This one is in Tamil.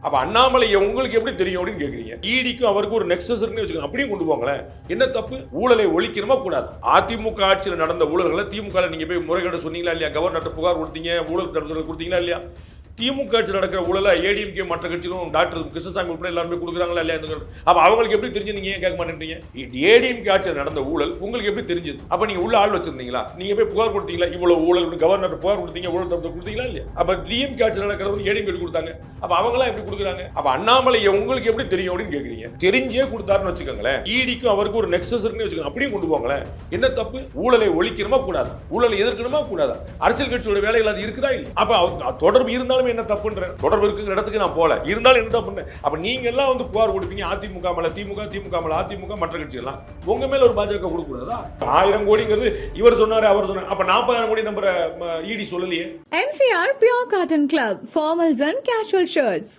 அப்ப அண்ணாமலை உங்களுக்கு எப்படி தெரியும் அப்படின்னு கேக்குறீங்க. ஈடிக்கும் அவருக்கு ஒரு நெக்ஸஸ் இருக்குன்னு வச்சுக்கோங்க, அப்படியே கொண்டு போங்களேன். என்ன தப்பு? ஊழலை ஒழிக்கணுமா கூடாது? அதிமுக ஆட்சியில் நடந்த ஊழல்களை திமுக நீங்க போய் முறைகேடு சொன்னீங்களா இல்லையா? கவர்னர் புகார் கொடுத்தீங்க, ஊழல் தடுப்பு கொடுத்தீங்களா இல்லையா? திமுக ஆட்சி நடக்கிற ஊழல ஏடிஎம்கே மற்ற கட்சிகளும் டாக்டர் கிருஷ்ணசாமி உட்பட எல்லாருமே கொடுக்குறாங்களா இல்லையா? அப்ப அவங்களுக்கு எப்படி தெரிஞ்சு நீங்க ஏன் கேட்க மாட்டேன்றீங்க? ஏடிஎம்கே ஆட்சியில் நடந்த ஊழல் உங்களுக்கு எப்படி தெரிஞ்சது? அப்ப நீங்க உள்ள ஆள் வச்சிருந்தீங்களா? நீங்க போய் புகார் கொடுத்தீங்களா? இவ்வளவு ஊழல் கவர்னர் புகார் கொடுத்தீங்க, ஊழல் தடுப்பு கொடுத்தீங்களா இல்லையா? அப்ப டிஎம்கே ஆட்சி நடக்கிறது ஏடிஎம்கே கொடுத்தாங்க, அப்ப அவங்களாம் எப்படி கொடுக்குறாங்க? அப்ப அண்ணாமலை உங்களுக்கு எப்படி தெரியும் அப்படின்னு கேக்குறீங்க. தெரிஞ்சே கொடுத்தாருன்னு வச்சுக்கோங்களேன். ஈடிக்கும் அவருக்கு ஒரு நெக்ஸஸ் இருக்குன்னு வச்சுக்கோங்க, அப்படியே கொண்டு போங்களேன். என்ன தப்பு? ஊழலை ஒழிக்கணுமா கூடாது? ஊழலை எதிர்க்கணுமா கூடாது? அரசியல் கட்சியோட வேலைகள் அது இருக்குதா இல்லை? அப்ப தொடர்பு இருந்தாலும் என்ன தப்புன்ற? தொடர்பு இருக்கிற இடத்துக்கு நான் போல இருந்தாலும் என்ன தப்பு? அப்ப நீங்க எல்லாம் வந்து புகார் கொடுப்பீங்க அதிமுக மேல திமுக மேல அதிமுக மற்ற கட்சி எல்லாம், உங்க மேல ஒரு பாஜக கொடுக்க கூடாதா? 1000 கோடிங்கிறது இவர் சொன்னாரு அவர் சொன்னாரு, அப்ப 40,000 கோடி நம்புற இடி சொல்லலையே. MCR Pure Cotton Club, formals and casual shirts.